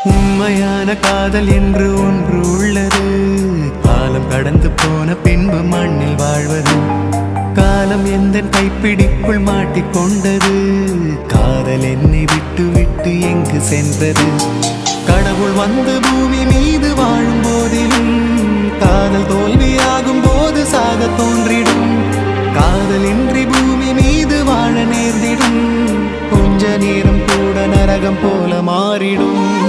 உண்மையான காதல் என்று ஒன்று உள்ளது. காலம் கடந்து போன பின்பு மண்ணில் வாழ்வது. காலம் எந்த கைப்பிடிக்குள் மாட்டிக்கொண்டது. காதல் என்னை விட்டு விட்டு எங்கு சென்றது? கடவுள் வந்து பூமி மீது வாழும் போதிலும் காதல் தோல்வியாகும் போது சாக தோன்றிடும். காதலின்றி பூமி மீது வாழ நேர்ந்திடும். கொஞ்ச நேரம் கூட நரகம் போல மாறிடும்.